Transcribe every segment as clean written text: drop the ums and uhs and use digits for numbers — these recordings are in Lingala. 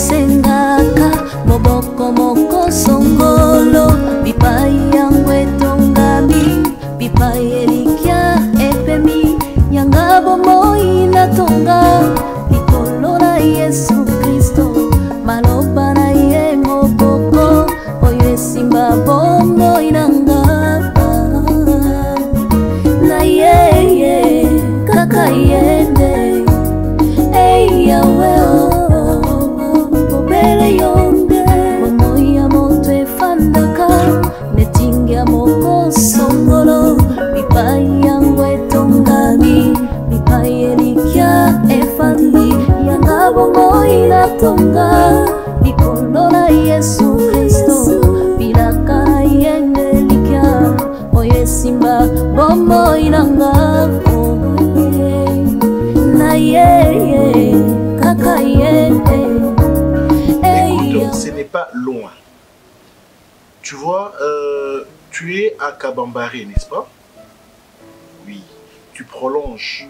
sengaka moboko moko songolo bipai yangu etongami bipai elikia epemi yanga bomoi natonga likolo na Yesu Kristo maloba na ye moboko oyo esimba bomoi nanga na ye kaka yende ei yawe obele yonde momoya moto efandaka netingia moko songolo bipai yangu etongami bipai elikia efandi yanga bomoi natonga likolo na Yesu Kristo bilaka yende likia oye simba bomoi nanga na ye kaka yende. Écoute, ce n'est pas loin. Tu vois, tu es à Kabambari, n'est-ce pas? Oui. Tu prolonges.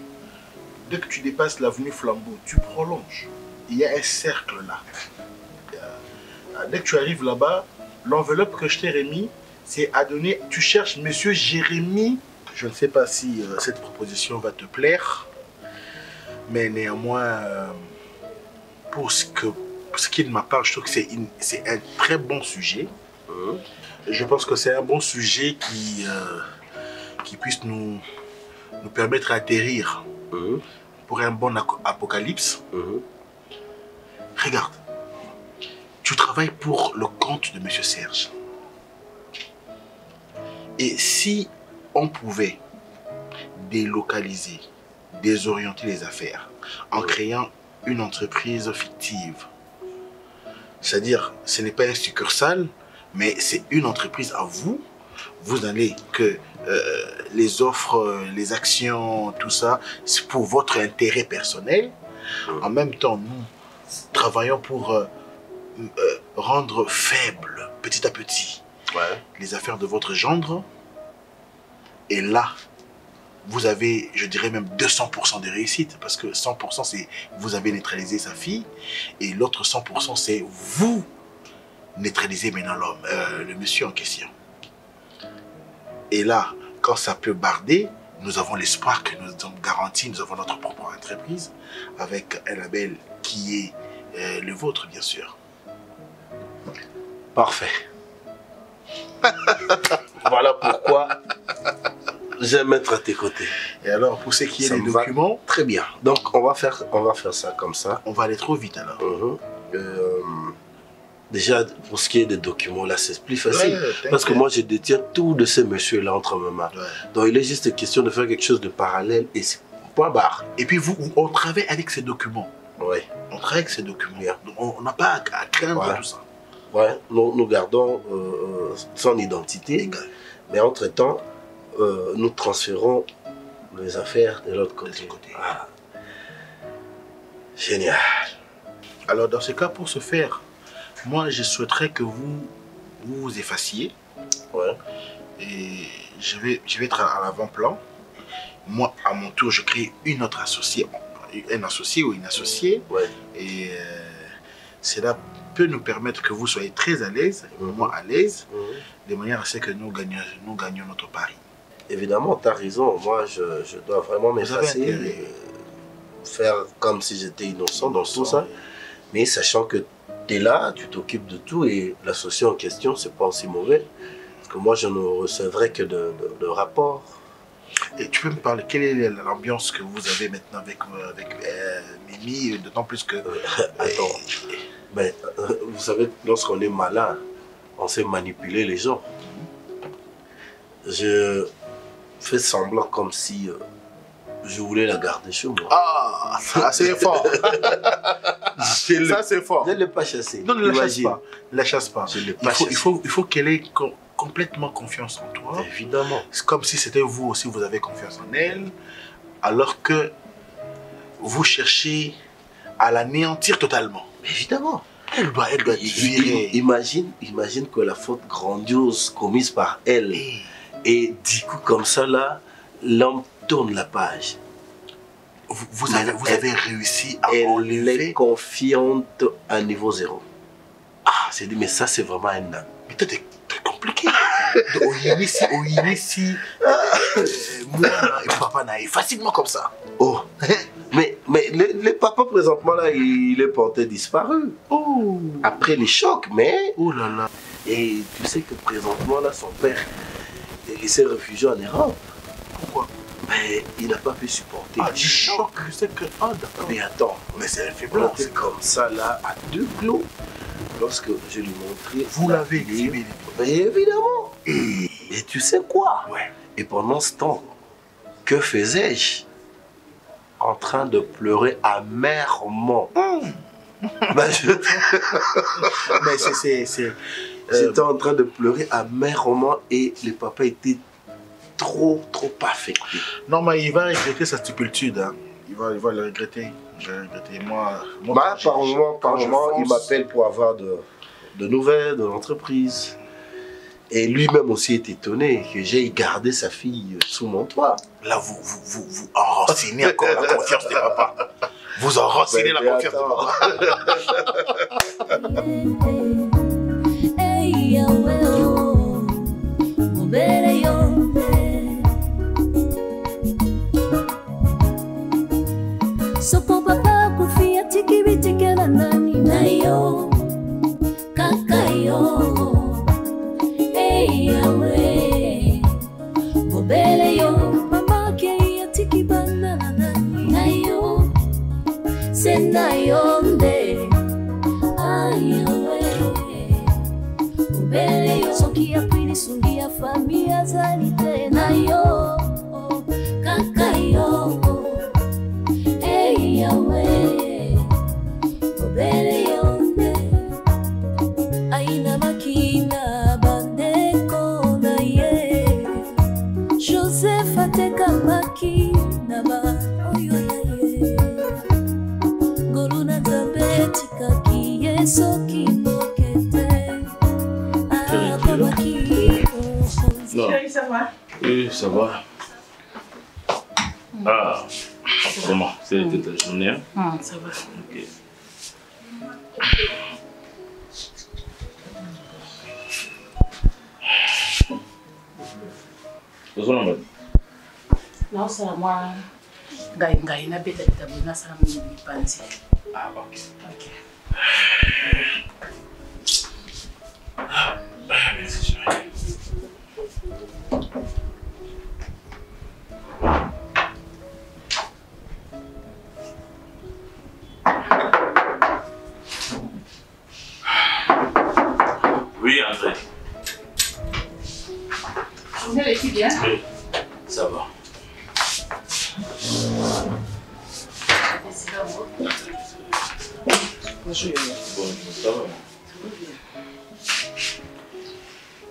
Dès que tu dépasses l'avenue Flambeau, tu prolonges. Il y a un cercle là. Dès que tu arrives là-bas, l'enveloppe que je t'ai remis, c'est à donner. Tu cherches Monsieur Jérémy. Je ne sais pas si cette proposition va te plaire, mais néanmoins, pour ce qui est de ma part, je trouve que c'est un très bon sujet. Je pense que c'est un bon sujet qui puisse nous permettre d'atterrir pour un bon apocalypse. Regarde, tu travailles pour le compte de M. Serge. Et si on pouvait délocaliser, désorienter les affaires en créant une entreprise fictive, c'est-à-dire ce n'est pas une succursale, mais c'est une entreprise à vous. Vous allez que les offres, les actions, tout ça, c'est pour votre intérêt personnel. En même temps, nous travaillons pour rendre faible, petit à petit, les affaires de votre gendre. Et là, vous avez, je dirais même 200% de réussite, parce que 100% c'est vous avez neutralisé sa fille, et l'autre 100% c'est vous neutralisez maintenant l'homme, le monsieur en question. Et là, quand ça peut barder, nous avons l'espoir que nous sommes garantis, nous avons notre propre entreprise, avec un label qui est le vôtre, bien sûr. Parfait. Voilà pourquoi j'aime être à tes côtés. Et alors, pour ce qui est des documents... Très bien. Donc, on va faire ça comme ça. On va aller trop vite, alors. Déjà, pour ce qui est des documents, là, c'est plus facile. Parce que moi, je détiens tout de ces messieurs-là entre mes mains. Donc, il est juste question de faire quelque chose de parallèle et c'est point barre. Et puis, on travaille avec ces documents. Oui. On travaille avec ces documents. Donc, on n'a pas à craindre tout ça. Ouais, nous gardons son identité. Mais entre-temps, nous transférons les affaires de l'autre côté. Ah. Génial. Alors, dans ce cas, pour ce faire, moi, je souhaiterais que vous vous effaciez. Ouais. Et je vais être à l'avant-plan. Moi, à mon tour, je crée une autre associée, un associé ou une associée. Ouais. Et cela peut nous permettre que vous soyez très à l'aise, moi à l'aise, de manière à ce que nous gagnions notre pari. Évidemment, tu as raison. Moi, je dois vraiment m'effacer, faire comme si j'étais innocent dans tout ça. Mais sachant que tu es là, tu t'occupes de tout et l'associé en question, c'est pas aussi mauvais. Parce que moi, je ne recevrai que de rapports. Et tu peux me parler, quelle est l'ambiance que vous avez maintenant avec Mimi, d'autant plus que... Attends, ben, vous savez, lorsqu'on est malin, on sait manipuler les gens. Je fais semblant comme si je voulais la garder chez moi. Ah, ça c'est fort. Ça c'est fort. Je ne l'ai pas chassée. Non, ne la chasse pas. Ne la chasse pas. Je l'ai pas chassée. Il faut qu'elle ait complètement confiance en toi. Évidemment. C'est comme si c'était vous aussi, vous avez confiance en elle, alors que vous cherchez à l'anéantir totalement. Évidemment. Elle doit être virée. Imagine que la faute grandiose commise par elle. Et du coup, comme ça, là, l'homme tourne la page. vous avez réussi à Elle enlever... est confiante à niveau 0. Ah, c'est dit, mais ça, c'est vraiment un âme. Mais toi, t'es compliqué. Ici, moi et papa naïf, facilement comme ça. Oh, mais le papa présentement là, il est porté disparu. Oh, après les chocs, mais... Oh là là. Et tu sais que présentement là, son père, il s'est réfugié en Europe. Pourquoi? Mais il n'a pas pu supporter les chocs. Je sais que... Ah d'accord. Mais attends, mais c'est un faiblesse. C'est comme ça là, à 2 clos. Lorsque je lui montrais... Vous l'avez exhibé. Évidemment. Et tu sais quoi? Ouais. Et pendant ce temps, que faisais-je? En train de pleurer amèrement. Ben, mais c'est... J'étais en train de pleurer amèrement et le papa était trop affecté. Non, mais il va regretter sa stupidité. Hein. Il va le regretter. Je vais regretter. Moi par moment, il m'appelle pour avoir de nouvelles de l'entreprise. Et lui-même aussi est étonné que j'ai gardé sa fille sous mon toit. Là, vous enracinez encore la confiance de papa. Vous enracinez la confiance de papa. Sopo papa kufia tiki bitike na nani na yo kaka yo yawe mobele yo mama ke ya tiki bana na nani na yo sena yo nde ayawe mobele yo soki ya pili sungi ya familia zalite na yo kaka yo Yahweh, obere yonde, aina makina bandeko na ye, Joseph ateka makina ba oyo ye, goluna zabeti kaki yeso kimokete, abamaki. Non. Ça va? Oui, ça va. Ah. Comment? C'était ta journée? Ça va. Ok. Non, c'est moi. Ngai na beta tabuna sana mpanzi. Ah, ok. Ok. Merci, chérie. Oui, André. Vous allez bien? Oui, ça va. Bonjour. Bonjour, ça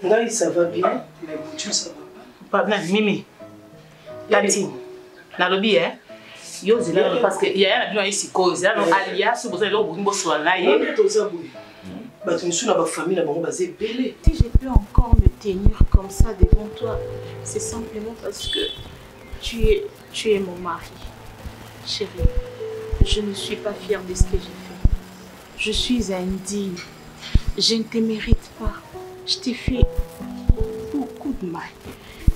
va? Là, ça va bien, mais Boutou, ça va pas. Pas bien, Mimi. Latine. Dans le lobby, hein? Yo, c'est là parce qu'il y a un avion ici, cause. Là, alias, si vous avez le bon soit là, il y a. Bah, tu es la famille, la banque basée, belé. Si je peux encore me tenir comme ça devant toi, c'est simplement parce que tu es mon mari. Chérie, je ne suis pas fière de ce que j'ai fait. Je suis indigne. Je ne te mérite pas. Je t'ai fait beaucoup de mal.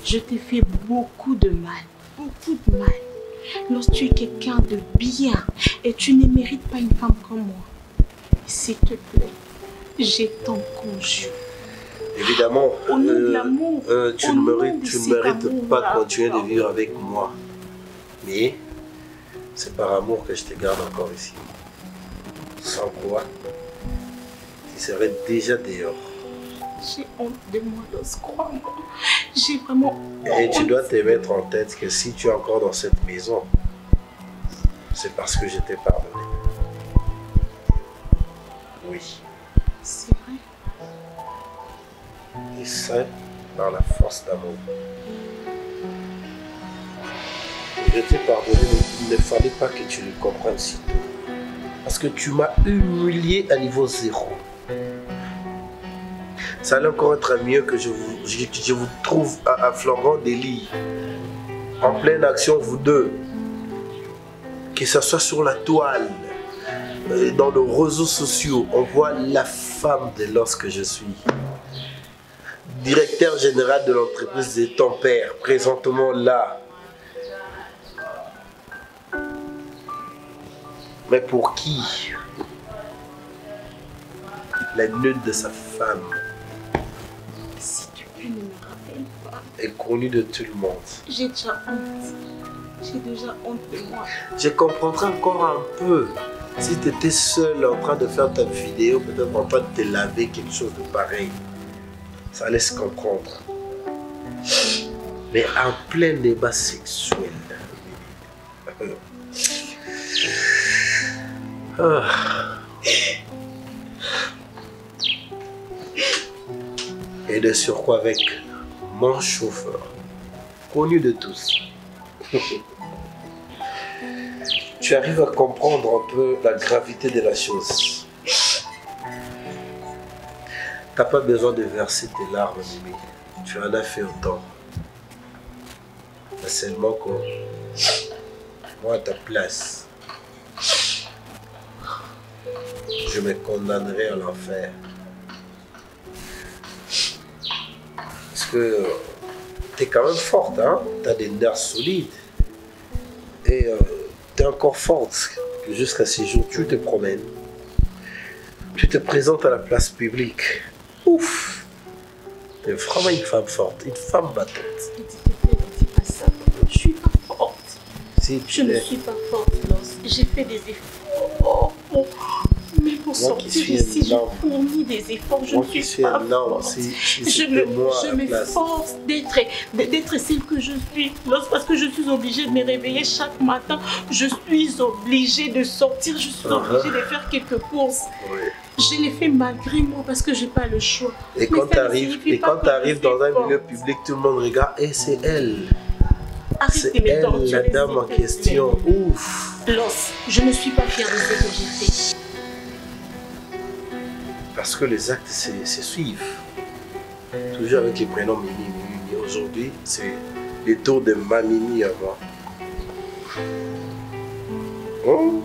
Je t'ai fait beaucoup de mal. Beaucoup de mal. Lorsque tu es quelqu'un de bien et tu ne mérites pas une femme comme moi, s'il te plaît, je t'en conjure. Évidemment, au nom de l'amour, tu ne mérites pas continuer de vivre avec moi. Mais c'est par amour que je te garde encore ici. Sans quoi, tu serais déjà dehors. J'ai honte de moi, crois-moi. J'ai vraiment Et honte. tu dois te mettre en tête que si tu es encore dans cette maison, c'est parce que je t'ai pardonné. Oui. C'est vrai. Et c'est par la force d'amour. Je t'ai pardonné, mais il ne fallait pas que tu le comprennes si tôt. Parce que tu m'as humilié à niveau 0. Ça allait encore être mieux que je vous trouve à flagrant délit. En pleine action, vous deux. que ce soit sur la toile, dans les réseaux sociaux, on voit la femme de lorsque je suis. Directeur général de l'entreprise de ton père, présentement là. Mais pour qui? La nude de sa femme. Si tu ne me rappelles pas. Est connue de tout le monde. J'ai déjà honte. J'ai déjà honte de moi. Je comprendrais encore un peu si tu étais seul en train de faire ta vidéo, peut-être en train de te laver, quelque chose de pareil. Ça laisse comprendre. Mais en plein débat sexuel. Et de surcroît avec mon chauffeur, connu de tous. Tu arrives à comprendre un peu la gravité de la chose. T'as pas besoin de verser tes larmes, Mimi. Tu en as fait autant. Mais seulement que moi, à ta place, je me condamnerai à l'enfer. Parce que t'es quand même forte, hein? T'as des nerfs solides. Et t'es encore forte. Jusqu'à ces jours, tu te promènes. Tu te présentes à la place publique. Ouf! T'es vraiment une femme forte, une femme battante. Ne dis pas ça. Je suis pas forte. Si Je ne suis pas forte, Loss. J'ai fait des efforts. Mais pour sortir d'ici, j'ai fourni des efforts. Je ne suis pas forte. Je m'efforce d'être celle que je suis. Loss, parce que je suis obligée de me réveiller chaque matin. Je suis obligée de sortir. Je suis obligée de faire quelques courses. Oui. Je l'ai fait malgré moi parce que j'ai pas le choix. Et quand tu arrives dans un milieu public, tout le monde regarde et c'est elle. C'est elle, la dame en question. Ouf. Loss, je ne suis pas fière de ce que j'ai fait. Parce que les actes se suivent. Toujours avec les prénoms Mimi, Mimi. Aujourd'hui, c'est les tours de ma Mimi à moi. Hein?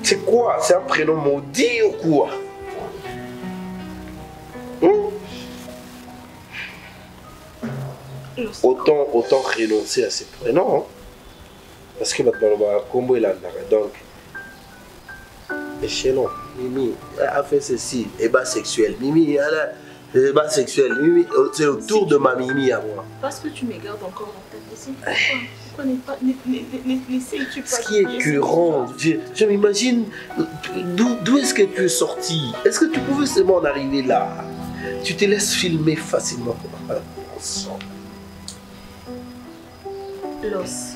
C'est quoi? C'est un prénom maudit ou quoi? Autant renoncer à ces prénoms. Hein? Parce que maintenant, combo est là. Donc, échelon, Mimi a fait ceci, ébat sexuel. Mimi, elle a ébat sexuel. Mimi, c'est autour de ma Mimi à moi. Parce que tu me gardes encore dans ta tête. Pourquoi n'essayes-tu pas? Ce qui est curant, je m'imagine d'où est-ce que tu es sorti. Est-ce que tu pouvais seulement en arriver là? Tu te laisses filmer facilement. Loss,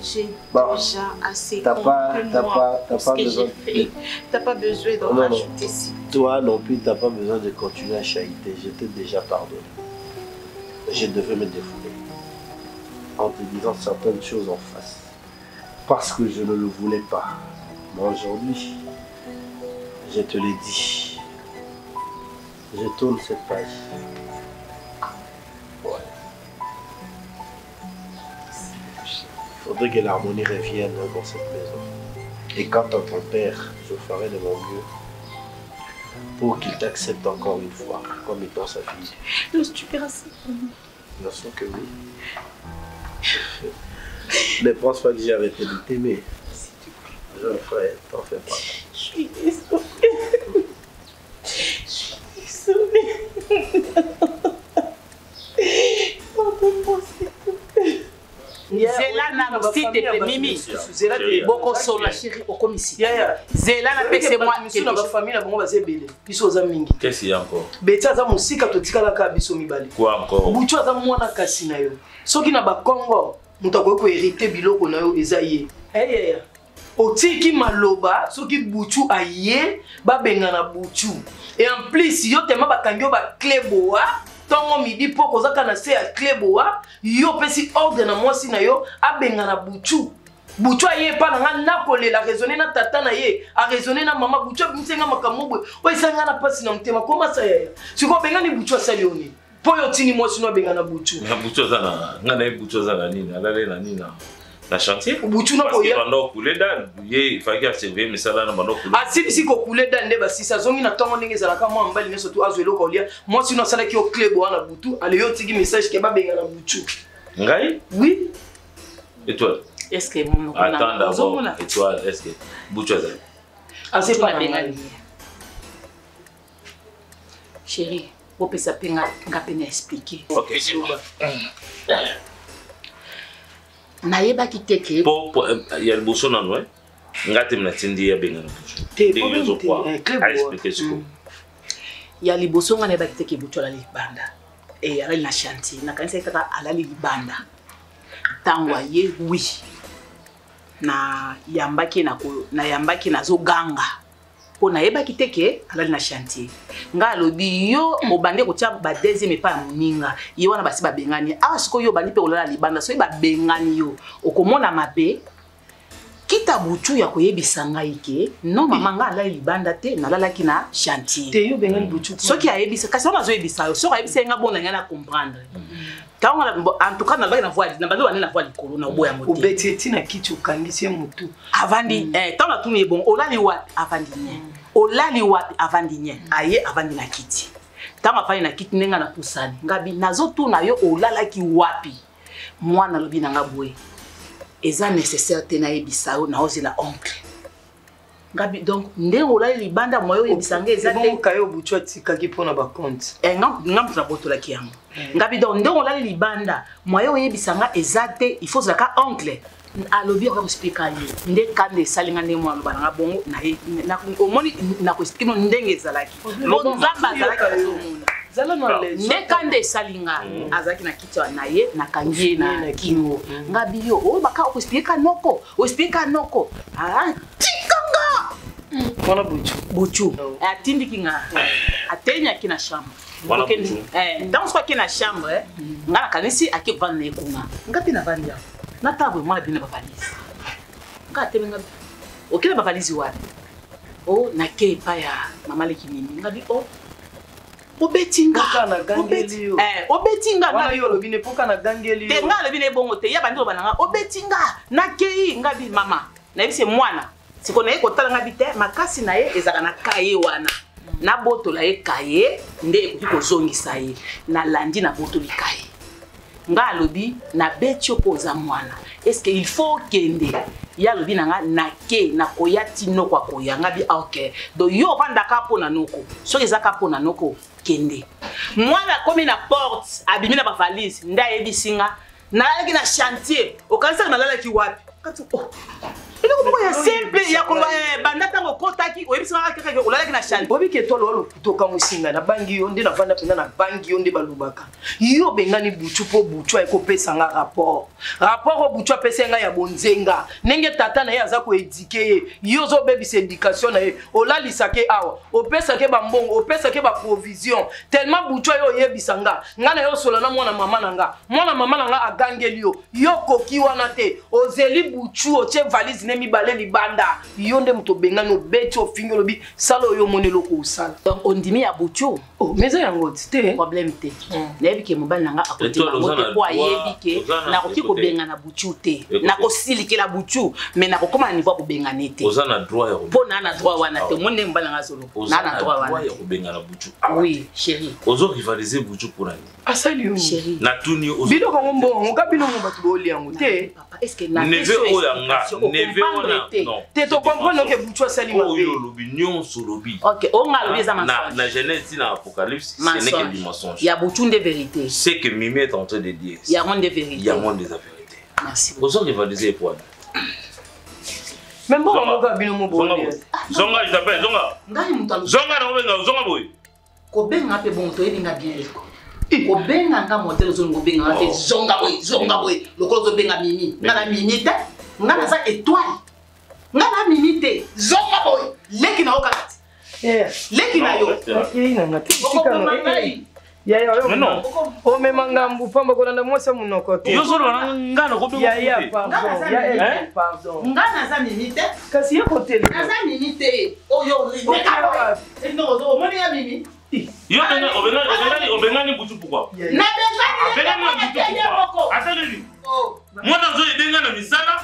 j'ai déjà assez compris pour ce que j'ai fait. T'as pas besoin d'en rajouter si. Toi non plus, t'as pas besoin de continuer à chahuter. Je t'ai déjà pardonné. Je devais me défouler en te disant certaines choses en face. Parce que je ne le voulais pas. Mais aujourd'hui, je te l'ai dit. Je tourne cette page. Ouais. Il faudrait que l'harmonie revienne dans cette maison. Et quant à ton père, je ferai de mon mieux pour qu'il t'accepte encore une fois comme étant sa fille. Loss, tu feras ça pour moi. Bien sûr que oui. Ne pense pas que j'ai arrêté de t'aimer. Je le ferai, t'en fais pas. Je suis désolée. Je suis désolée. Pardonne-moi, s'il te plaît. Zela na mosite pe Mimi. Boko sola chérie okomisi. Zela na pese moi que na ba famille na bango bazebele. Biso za mingi. Qu'est-ce qu'il y a encore? Beti aza musika to tikala ka biso mibale. Quoi encore? Butu aza mwana kasi na yo. Soki na ba Congo, muta ko hériter biloko na yo eza ye. Eya. Otiki maloba soki Butu aye ba benga na Butu. Et en plus yo tema ba kangyo ba kleboa. Tongo midi po kozaka na se ya kleboa yo pesi ordre na mwasi na yo abenga na Butu. Butu aye pa na nga kolela raisonner na tata na ye a raisonner na mama Butu abimsenga makamobwe o isanga na pasi na mtema koma sa ya siko benga ni Butu asali oni po yo tini mwasi no benga na Butu na Butu zana nga na Butu zana nini alale na nini Na chantier. Buchu na Parce que koya. pendant couler dan, il fallait qu'il surveille mais ça là pendant couler. Asili si ko couler dan nde ba sisa zongi na tongo ndenge za ka moi mbali neso tu azwelo ko lia. Moi sino sala ki o club wana butu ale yo tigi message ke ba benga na buchu. Ngai? Oui. Étoile. Est-ce que mon Attends d'abord. Étoile, est-ce que Buchu a ça? Ah c'est pas bengali. Chérie, vous pouvez s'appeler nga peine expliquer. OK, c'est bon. Nayeba ki teke. Il y a le bousson en ouais. Ngate mna tindi ya benga na Buchu. Te raison quoi? club. Expliquer ce que. Ya liboso nga nayeba ki teke Buchu ala libanda. Et ala na chantier. Na kanisa kaka ala libanda. Tangwa ye oui. Na yambaki na zo ganga. Po na yeba kiteke alali na chantier nga lobi yo obande ko tia ba deuxième pas moninga yo wana basi ba bengani a siko yo bandi pe olala libanda so ba bengani yo okomona mabe kita Buchu ya koyebisa ngai ke non mama nga alali libanda te nalalaki na chantier te yo bengani Buchu soki ayebisa kasi wana zo yebisa yo so ayebisa nga bona ngana comprendre quand en tout cas na na voix na bando na voix likolo na oboya moto obeti na kitu kandisi mutu avandi tant na tuni bon olali wapi avandi nye olali wapi avandi nye aye avandi na kiti tant afani na kiti nenga na pusani ngabi nazo tuna yo olalaki wapi mwana lobi na ngabwe eza nécessaire te na yebisa yo na ozela oncle ngabi donc nde olali libanda moyo yebisanga eza te bon kayo Buchu atikaki pona ba compte ngam na botola ki yango ngabi donc nde olali libanda moyo yebisanga eza te il faut zaka oncle alobi ko expliquer nde kande salinga nde mwana bana bongo na omoni na ko expliquer ndenge ezalaki bon zamba zalaki zomona nde kande salinga azaki na kichwa na ye na kangie na kingo ngabi yo o baka ko expliquer noko o expliquer noko tikanga mwana Buchu atindiki nga atenya kina chambre dans quoi kina chambre ngana kanisi akivana ekunga ngati na vandi ya na table mwana bina ba valise ngate nga okela ba valise wapi o na ke pa ya mama leki mimi ngabi o obetinga na gangeli yo obetinga na yo lobine poka na gangeli yo te nga lobine bongo te ya bandi bananga obetinga na kei ngabi mama na bise mwana siko na ye kotala ngabi te makasi na ye ezaka na kaye wana na botola ye kaye nde ekoki kozongisa ye na landi na botoli kaye nga alobi na beti opoza mwana est-ce que il faut kende ya lobi nanga na ke na koya tino kwa koya ngabi ok do yo vandaka pona noko so ezaka pona noko kende mwana komi na porte abimi na ba valise nda yebisinga na yaki na chantier okanisa na lala ki wapi kati oh il est ya simple ya ko banda tango kotaki oyebisanga kaka olalaki na chantier bobi ke tolo lo kutoka musinga na bangi yo nde na vanda pena na bangi yo nde balubaka yo bengani Buchu po Buchu ay ko pesa nga rapport o Buchu apesa nga ya bonzenga nenge tata na ye aza ko éduquer yo zo baby syndication na ye olalisa ke awa opesa ke ba mbongo opesa ke ba provision tellement Buchu yo yebisanga nga na yo solo na mwana mama na nga agangeli yo koki wana te ozeli Buchu o che valise ne mi balé libanda yonde muto bengani obeti ofingo lobi salo yo monelo ko usala donc on dimi ya Buchu oh mais ça yango te problème te nebi ke mobali nanga akote mote po ayebi ke na koki ko benga na Buchu te na ko silike la Buchu mais na ko koma niveau ko benga nete ozana droit ya po na droit wana te monde mobali nanga solo na droit wana ya ko benga na Buchu oui chérie ozo rivaliser Buchu pour ani asali yo chérie na tuni ozo bilo ko mbongo kabino mo batu boli yango te papa est-ce que na neve oyanga neve ona non te to comprendre que Buchu asali mabe oyo lobi nyonso lobi OK on a lobi za mensonge na Genèse na Apocalypse ce n'est que du mensonge il y a Buchu de vérité c'est que Mimi est en train de dire il y a monde de vérité il y a monde de vérité merci ozo rivaliser pour ani même bon mo kabino mo boli zonga je t'appelle zonga ngai mutalo zonga na obenga zonga boy ko benga pe bon to yebinga bien ko ko benga nga modèle zo ngo benga te zonga boy lokolo zo benga Mimi ngana Mimi te ngana za étoile ngana Mimi te zonga boy leki na okati leki na yo ina ngati sikano ya non o memanga mbupamba kolanda mwasa munoko te yo solo ngana ko benga ya pardon ngana za Mimi te kasi yako tele ngana za Mimi te oyo leka no zo moni ya Mimi yo obengani Buchu pourquoi na bengani Buchu pourquoi attendez Moi, dans un édenga na misala.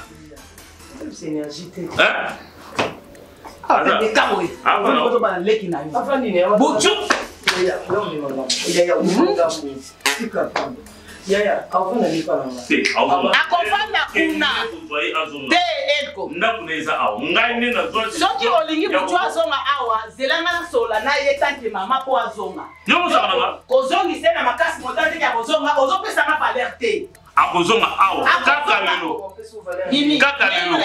C'est énergie. Hein? Ah, mais kamoé. Ah, voilà. Bouchou. akofanda kuna te elko soki olingi butu azonga awa zelanga na sola na ye tanke mama po azonga kozongise na makasi motali ya kozonga ozopesanga valeur te akozonga awa kaka lelo kaka lelo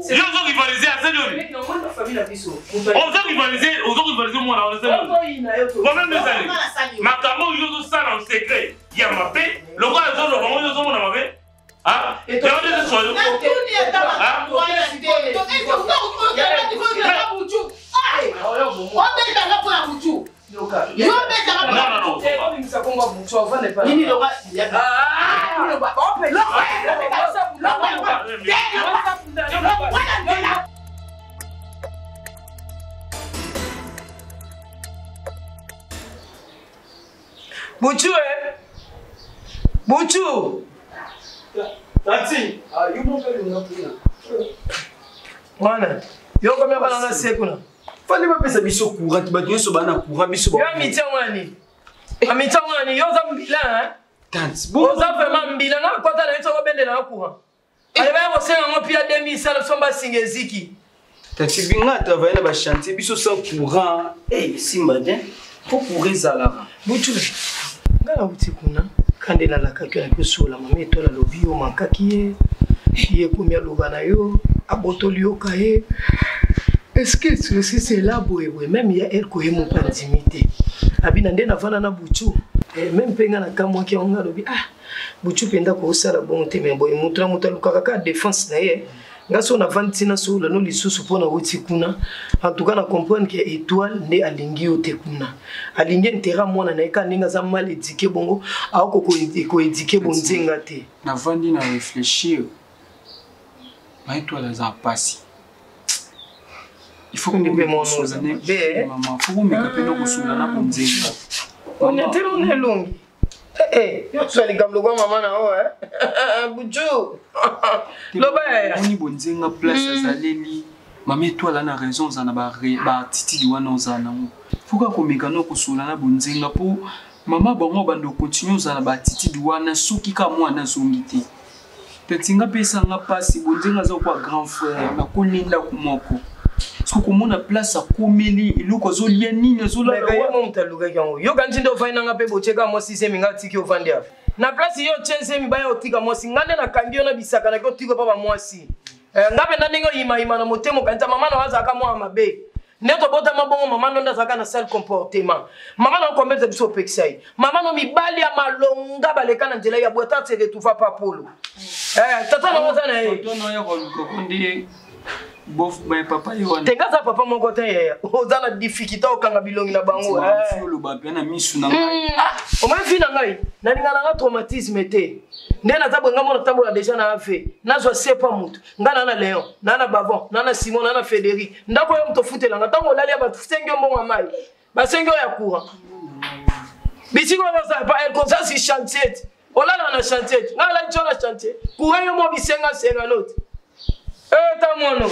yo zo rivaliser à cette on rivaliser moi na combien de années makamo yo zo sala en secret ya mabe le roi zo lo bango yo zo mona mabe ah et on est sur le Bouchou, eh? Bouchou! Tati! Ah, you don't know. Voilà. Yo combien va dans la sécurité? Fallait pas penser biso courant, tu vas dire sur bana courant, biso. Yo amitié wani. Amitié wani, yo zambila hein? Tati. Yo zambela mbila na kwa tala yeto bende na courant. Ale ba bose na ngopia 2000 sala somba singeziki. Tati binga travailler na ba chantier biso sans courant. Eh, simba bien. Faut courir zalara. Bouchou. Ngala utikuna kandela la kakyo na kusola mame to la lobi o mankaki ye komia lobana yo abotoli yo kae. Est-ce que c'est là boye même il y a elle ko mon pas intimité abina ndena vana na Bouchou même penga na kamwa ki onga lobi ah Bouchou penda ko sala bon te mais boye mutra luka ka défense na ye ngaso na vantina so la no lisusu pona utikuna en tout cas na comprendre que étoile ne alingi o tekuna alingi ntera mwana na eka ninga za mal éduqué bongo ako ko éduqué bonzenga te na vandi na réfléchir ma étoile za passi il faut que nous maman faut que me capeno ko sula na bonzenga on est tellement long yo swali gamlo kwa mama na o Bouchou loba on y bonzenga place azaleli mama étoile na raison za na ba titi di wana ozana faut que ko mekano ko sula na bonzenga po mama bango bando continue za na ba titi di wana soki ka mwana zongiti petinga pesa nga pasi bonzenga za kwa grand frère na kolinda kumoko parce que mona place a komeli iluko zo lien nini zo la yo mtaluka yango yo kanti ndo faina nga pe bocheka mo 6e nga tiki ovandi af na place yo 15e ba yo tika mo singane na kangio na bisaka na ko tiko papa mwasi ngape na ningo ima na motemo kanta mama na waza ka mo mabe neto bota mabongo mama ndo ndazaka na sale comportement mama na kombeza biso pexai mama no mibali ya malonga baleka na njela ya bwata tere tufa papolo tata na waza na ye to no ya ko ndi bof ba papa yona tengaza papa moko te ya ozana difficulté okanga bilongi na bango fulu ba pena misu na o ma fi na ngai na ninga na traumatisme te ndena tabwe ngamo na tambola déjà na afe nazo sepa mutu ngana na Léon na Bavon na Simon na Frédéric ndako yo mto futela ngatango lali ba sengyo mbonga mai ba sengyo ya courant bisiko ba sa pa el comme ça si chantier olala na chantier ngala nchola chantier courant yo mo bisenga senga l'autre tamono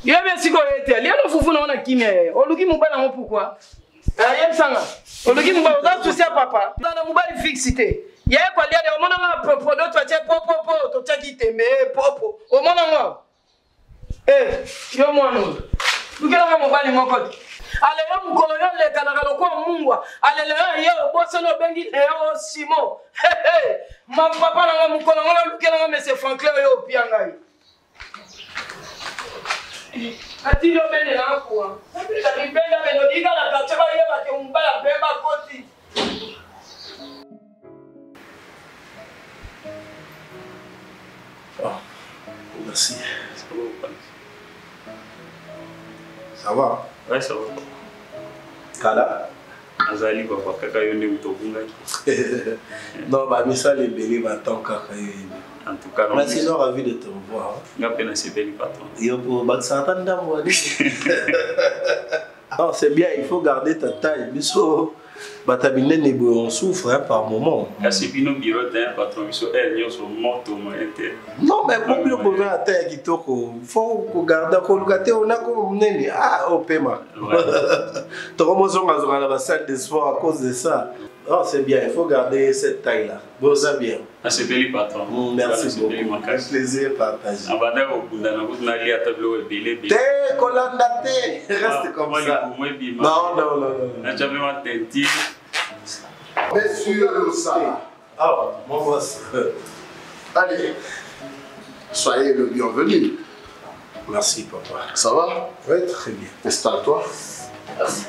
yebe siko ete liano fufu na ona kimia oluki mubala ngo pourquoi yebsanga oluki mubala za souci à papa na mubali fixité ye kwa liane omona nga produit to che popo to chaki tembe popo omona nga yo mwana lukela nga mubali moko ale yo mukolo yo le kana ko mungwa ale le yo boso no bengi yo Simon ma papa na mukolo nga lukela nga monsieur Franklin yo pianga Atilo bende na kwa. Sabika nipenda bendo diga la kachaba yeba ke umbala beba koti. Oh, merci. Ça va? Ouais, ça va. Kala? Azali papa kaka yonde utobunga. Non, bah mais ça les belés m'attendent kaka. En tout cas, merci, non, ravi de te revoir. Non, c'est bien, il faut garder ta taille. Batabine on souffre hein, par moment. C'est puis nos bureaux d'un patron, ils sont morts au moyen terme. Non, mais pour que vous à terre qui toque, il faut garder qu'on gâte, on a comme nene. Ah, au paiement. Tout le monde est dans la salle de sport à cause de ça. Oh, c'est bien, il faut garder cette taille-là. Bon, ça bien. Ah, c'est bien, patron. Merci beaucoup. Un plaisir partagé. Ah, bah, d'accord, vous n'allez à tableau et bélé. T'es colandaté. Reste comme ça. Non, non, non. J'avais ma tête. Monsieur Losala. Ah, mon boss. Allez, soyez le bienvenu. Merci, papa. Ça va? Oui, très bien. Installe-toi. Merci.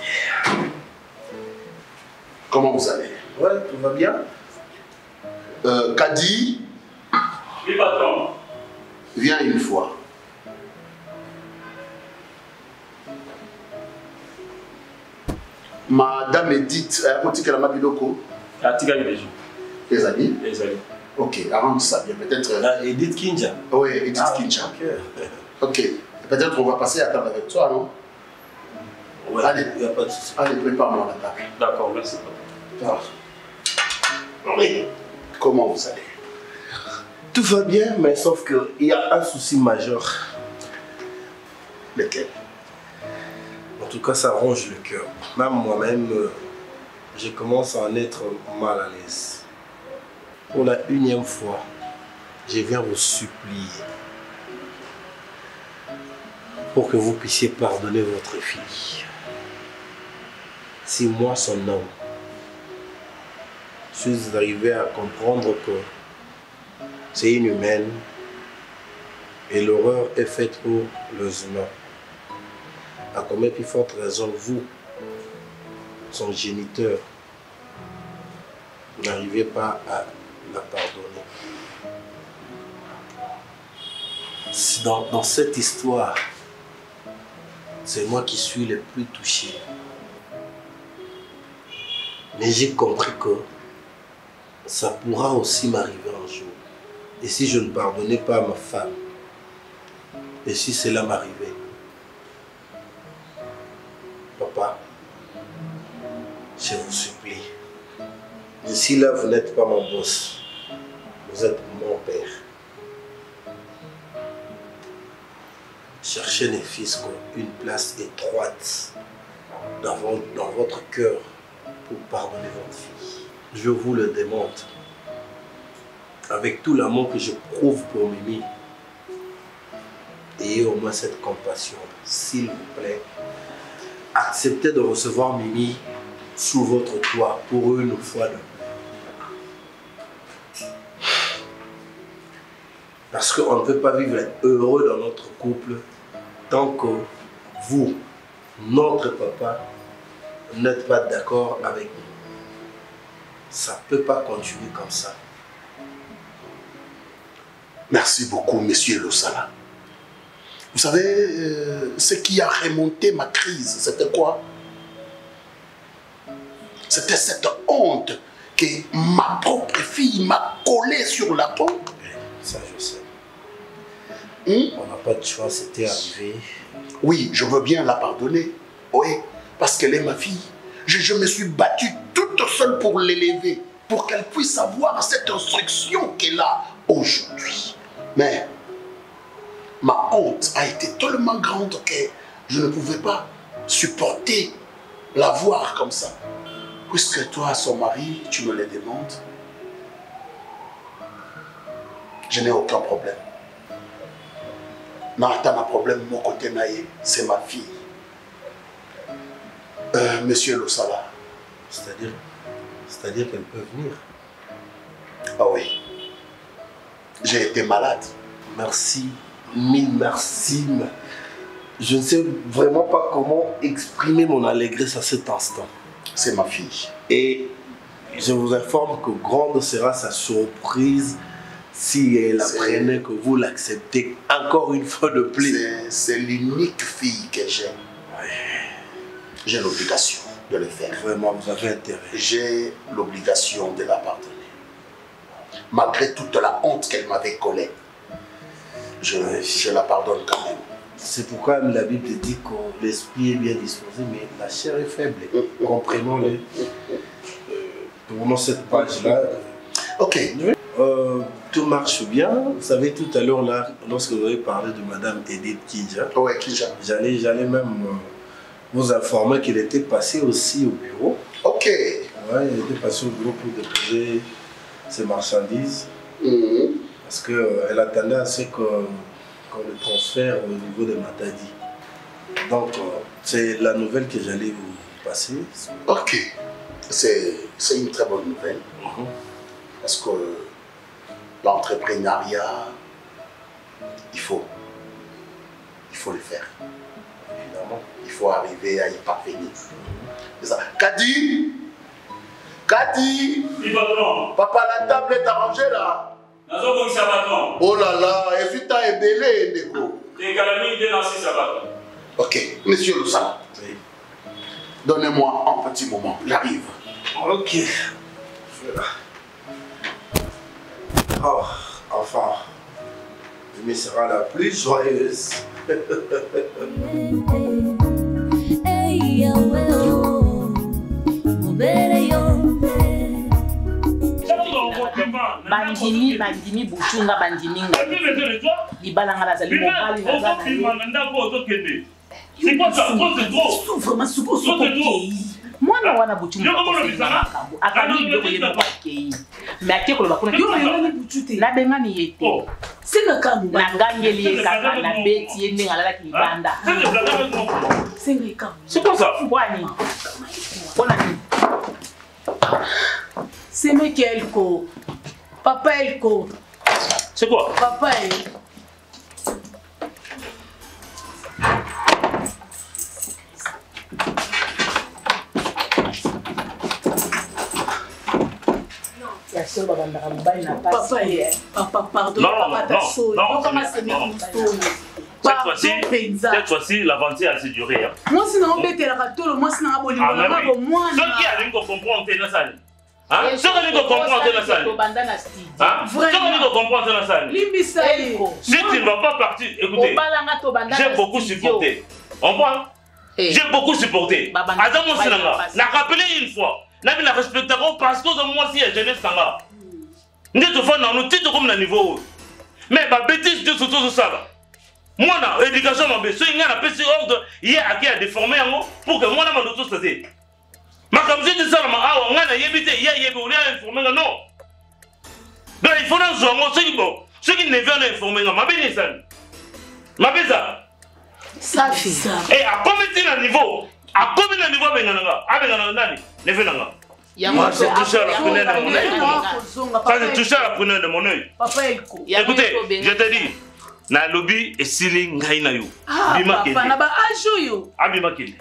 Comment vous allez? Ouais, tout va bien. Kadi. Oui, patron. Viens une fois. Madame Edith, elle a dit locaux. Les amis? Les amis. Ok, arrange ça bien. Peut-être. Edith Kinja. Oui, Edith Kinja. Ok. Peut-être on va passer à table avec toi, non? Ouais, allez, il n'y a pas de souci. Allez, prépare-moi la table. D'accord, merci. Oui. Comment vous allez? Tout va bien, mais sauf qu'il y a un souci majeur. Lequel? En tout cas, ça ronge le cœur. Même moi-même, je commence à en être mal à l'aise. Pour la 1e fois, je viens vous supplier pour que vous puissiez pardonner votre fille. Si moi, son homme, je suis arrivé à comprendre que c'est inhumaine et l'horreur est faite pour les humains. À combien plus forte raison, vous, son géniteur, vous n'arrivez pas à la pardonner. Dans cette histoire, c'est moi qui suis le plus touché. Mais j'ai compris que ça pourra aussi m'arriver un jour. Et si je ne pardonnais pas à ma femme, et si cela m'arrivait, papa, je vous supplie, d'ici là, vous n'êtes pas mon boss, vous êtes mon père. Cherchez les fils une place étroite dans votre cœur pour pardonner votre fille. Je vous le démontre. Avec tout l'amour que je prouve pour Mimi, ayez au moins cette compassion, s'il vous plaît. Acceptez de recevoir Mimi sous votre toit pour une fois de plus. Parce qu'on ne peut pas vivre heureux dans notre couple tant que vous, notre papa, n'êtes pas d'accord avec nous. Ça ne peut pas continuer comme ça. Merci beaucoup, monsieur Losala. Vous savez, ce qui a remonté ma crise, c'était quoi? C'était cette honte que ma propre fille m'a collée sur la peau. Ça, je sais. On n'a pas de choix, c'était arrivé. Oui, je veux bien la pardonner. Oui, parce qu'elle est ma fille. Je me suis battu toute seule pour l'élever, pour qu'elle puisse avoir cette instruction qu'elle a aujourd'hui. Mais ma honte a été tellement grande que je ne pouvais pas supporter la voir comme ça. Puisque toi, son mari, tu me le demandes, je n'ai aucun problème. N'a pas problème, mon côté naïe, c'est ma fille. Monsieur Losala. C'est-à-dire qu'elle peut venir. Ah oui. J'ai été malade. Merci, mille merci. Je ne sais vraiment pas comment exprimer mon allégresse à cet instant. C'est ma fille. Et je vous informe que grande sera sa surprise si elle apprenait que vous l'acceptez encore une fois de plus. C'est l'unique fille que j'ai. J'ai l'obligation de le faire. Vraiment, vous avez intérêt. J'ai l'obligation de la pardonner. Malgré toute la honte qu'elle m'avait collée, je la pardonne quand même. C'est pourquoi la Bible dit que l'esprit est bien disposé, mais la chair est faible. Comprenons-le. tournons cette page-là. Ok. Tout marche bien. Vous savez, tout à l'heure, là, lorsque vous avez parlé de Madame Edith Kidja, j'allais même vous informer qu'il était passé aussi au bureau. Ok. Ouais, il était passé au bureau pour déposer ses marchandises. Parce qu'elle attendait à ce qu'on le transfère au niveau de Matadi. Donc, c'est la nouvelle que j'allais vous passer. Ok. C'est une très bonne nouvelle. Parce que l'entrepreneuriat, il faut le faire. Évidemment, il faut arriver à y parvenir. Kadi, papa, la table est arrangée là. Oh là là, Evita est belé, Ndeko. Ok, monsieur Loussa, donnez-moi un petit moment, j'arrive. Ok. Oh, enfin, Mimi sera la plus joyeuse. bandimi buchunga bandiminga libalanga bazali mobali c'est quoi ça? C'est trop. Vraiment mwana wana buchunga makambo akani biloko ye bakei mais ate koloba kuna nabengani ye te nangangeli ye kaka na beti ye ndenge alalaki libanda c'est quoi ça? Wani mpona nini semeki elko papa elko c'est quoi? Papa Papa, pardon. Cette fois-ci, l'aventure a se duré. Moi, c'est un peu de moi, c'est un peu de moi. Ceux qui allaient comprendre, c'est la salle. Ceux qui allaient comprendre, c'est la salle. Ceux qui allaient comprendre, c'est la salle. Si tu ne vas pas partir, écoutez, j'ai beaucoup supporté. On voit? J'ai beaucoup supporté. Adam Moussinanga, n'a rappelé une fois. Là, il a respecté parce que moi, si je jeunesse, ça nous nous titre comme le niveau. Mais ma bêtise de tout ça. Moi, l'éducation m'a besoin de petit ordre, il y a qui a déformé pour que moi, je me tout ça. Ma comme je dis ça, on a évité, il y a informé, non. Donc il faut que ceux qui ne veulent informer, ma bénédiction. Ma bénédiction. Ça fait ça. Et à combien de niveau? À combien de niveau Benanga? À Benanga, ne fait pas. C'est touché à la prunelle de mon œil. Ça, c'est touché à la prunelle de mon œil. Écoutez, je te dis, na lobby et Sili Ngainayo. Bima Kende. Bima Kende.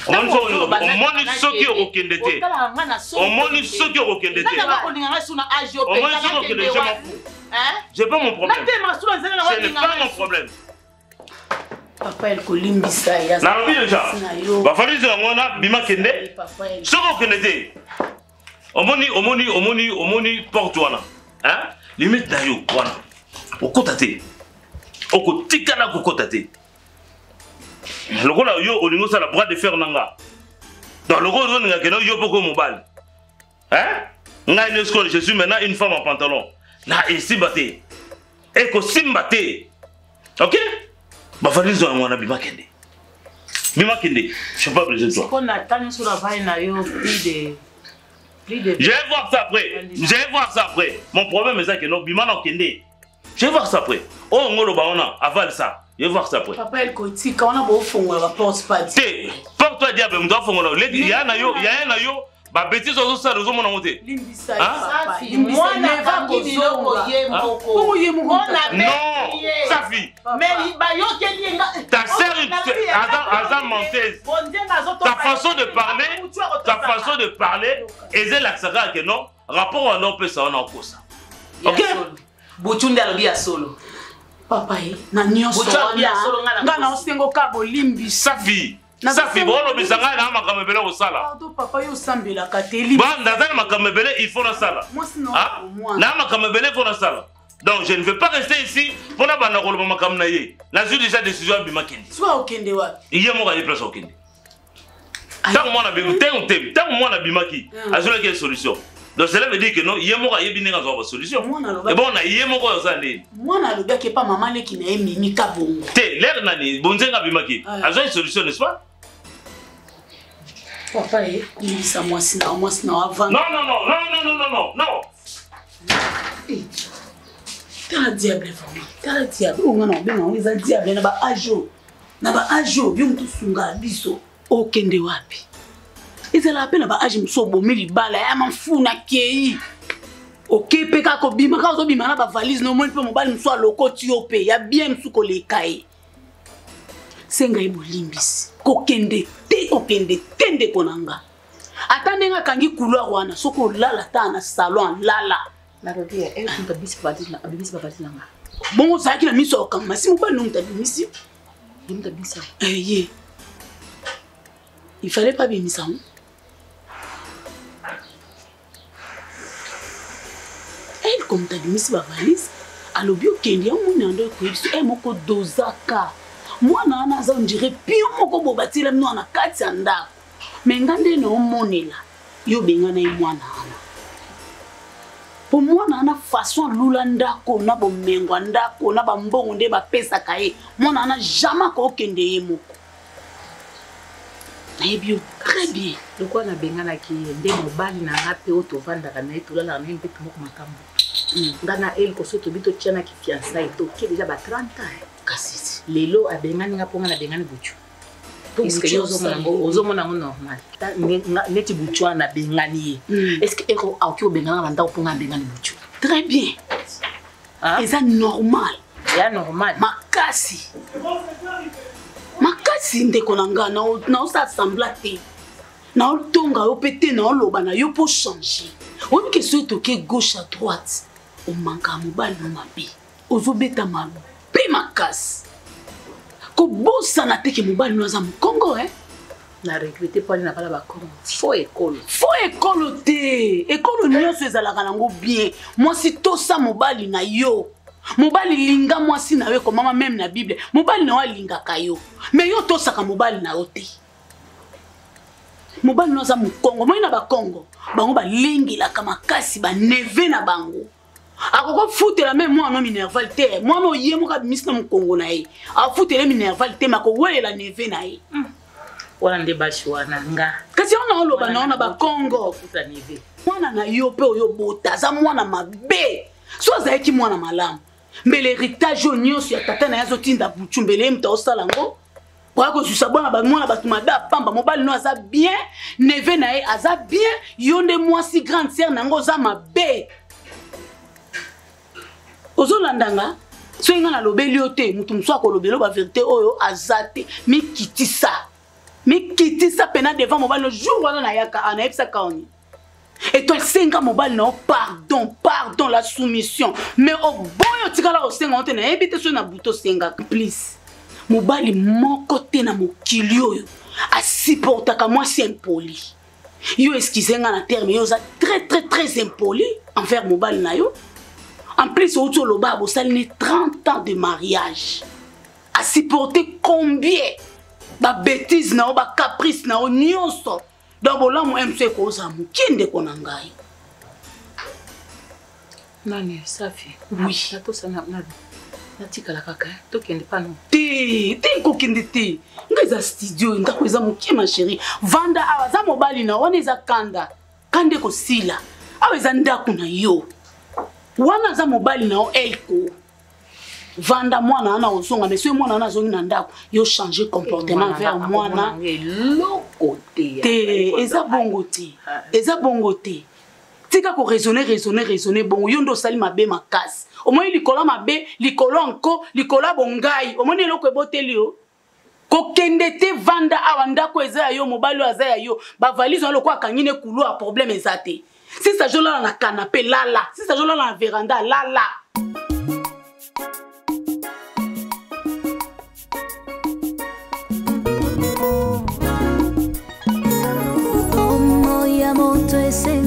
On moni ceux qui ont kendete. On moni ceux qui ont kendete. J'ai pas mon problème. Ce n'est pas mon problème. Papa el kolimbisa ya. Na lobi déjà. Ba fali zo ngona bima kende. Soko kendete. Omoni porte wana. Hein? Limite na yo wana. Okotate. Okotikala kokotate. Le gars là yo olingo ça la bras de fer nanga. Dans le gars nga keno yo poko mobile. Hein? Nga une école, je suis maintenant une femme en pantalon. Na ici baté. Et ko simbate. OK? Bah fallait zo ngona bima kende. Bima kende. Je suis pas besoin de toi. Qu'on attend sur la vaille na yo plus de je vais voir ça après. Je vais voir ça après. Mon problème est ça que non bima na kende. Je vais voir ça après. Oh ngolo ba ona avale ça. Je vais voir ça après. Papa el koti quand on a beau fond on va pas se pas dire. Porte-toi diable, on doit fond là. Il y a na yo, ba bêtise aux ça aux mon monter. Limbisa ça. Moi na va biloko yemoko. Non, ça fille. Mais ba yo kelinga. Ta sœur Azam menteuse. Ta façon de parler, et l'accent que non, rapport à non peut ça on en cause. OK? Bochunde alobi ya solo. Papa na nyonso nga na osengo ka bolimbi safi safi bolo bisanga na makamebele au sala. Pardon papa yo sambela kateli. Ba ndazana makamebele il faut na sala. Na makamebele faut na sala. Donc je ne veux pas rester ici pour na bana koloba makam na ye. Na suis déjà décision bimakindi. Soit okende wa. Iye mo ga place okende. Tant que moi on a bien, tant que moi on a bien maki, azula quelle solution. Donc cela veut dire que non, yemo ka yebi ninga zo solution. Et bon na yemo ko za ndeni. Moi na loba ke pas maman le ki na mimi ka bongo. Te l'air nani bonzenga bimaki. Azo une solution n'est-ce pas? Papa il ça moi si na avant. Non. T'as la diable vraiment. T'as la diable. On a bien on les a diable na ba ajo. Na ba ajo yo mtu sunga biso. Okende wapi? Ezala apena ba aji msobo mili bala ya mafuna kei. Ok peka ko bima ka zo bima na ba valise no mo pe mobali mso aloko ti ope ya bien msuko le kai. Senga ibolimbisi. Kokende tende konanga. Atande nga kangi couloir wana soko lala ta na salon lala. Na rodia elle on tabisi badina abisi babadina nga. Bon ça qui na miso okanga si mobali no mtabimisi. Mtabisa. Ye. Il fallait pas bien ça. Elle comme t'as mis sa valise, alors bien qu'il y a mon ando ko biso e moko dozaka. Moi na za on dirait pio moko bobati la mno na kati anda. Mais ngande no monela. Yo benga na mwana ana. Pour moi na façon lula ndako na bo mengwa ndako na ba mbongo nde ba pesa kae. Moi na jamais ko kende ye moko. Naibio très bien. Donc on a bengana ki nde mobali na ngape oto vanda kana etula na mpe moko makambo. Ngana elle ko soto bito tiana ki fiançailles to ki déjà ba 30 ans. Kasi lelo abengani ngaponga na bengani buchu. Est-ce que yozo mona normal. Neti buchu na bengani. Est-ce que ero a ki obengana na ndako ponga bengani buchu. Très bien. Et ça normal. C'est normal. Makasi. Makasi ndeko nanga na osa sembla te. Na otonga yo pété na loba na yo pour changer. On que ce toqué gauche à droite. O manka mobali no mabe. Ozobeta mabe makasi. Ko bossa na te ke mobali no za Congo na regretter pas na bala ba Congo. Faux école te. École nyonso ezalaka nango bien. Moi si to sa mobali na yo. Mobali linga moi si na we ko mama même na Bible. Mobali na wa linga kayo. Mais yo to saka mobali na ote. Mobali no za Congo. Moi na ba Congo. Bango ba lingi la kama kasi ba neve na bango. Akoko foutela même moi no minerval te. Moi no yemo ka misna mu Congo na ye. A foutela minerval te mako welela neve na ye. Wana nde bashwana nga. Kasi ona oloba na ona ba Congo. Futa neve. Mwana na yo pe oyo bota za mwana mabe. So za ki mwana malamu. Mbele héritage nyonso ya tata na yazo tinda buchu mbele mta osala ngo. Kwa ko susabona ba mwana batu mada pamba mobali no aza bien, neve na ye aza bien, yonde moi si grande sœur nango za mabe. Ozolandanga so inga na lobeli ote mutu mso akolobelo ba vérité oyo azate mi kitisa pena devant mobile le jour wana na yaka ana epsa kaoni et toi senga mobile no pardon la soumission mais au boyo tikala o senga ote na ebite so na buto senga please mobile moko te na mokili oyo a supportaka moi si impoli yo excusenga na terme yo za très impoli envers mobile na yo. En plus, au Toloba, vous avez 30 ans de mariage. À supporter combien de bêtises, de caprices, de nyonso. Donc, là, moi, je sais que ça qui est konangai. Nani, ça fait. Oui. Na to sana na tika la kaka. To kende pa no. Te ko kende te. Ngeza studio, ndako eza mukie ma chérie. Vanda awaza mobali na wana eza kanda. Kande ko sila. Aweza ndako na yo. Wana za mobali na elko vanda mwana ana osonga mais mwana ana zongi na ndako yo changer comportement vers mwana loko te eza bongo te tika ko raisonner bon yo ndo sali mabe makasi au moins likolo mabe likolo anko likolo bongai au moins eloko eboteli yo ko kende te vanda awanda ko eza yo mobali aza yo ba valise loko akangine kulu a problème ezate. Si ça joue là dans la canapé, là. Si ça joue là dans la véranda, là. Como ya moto ese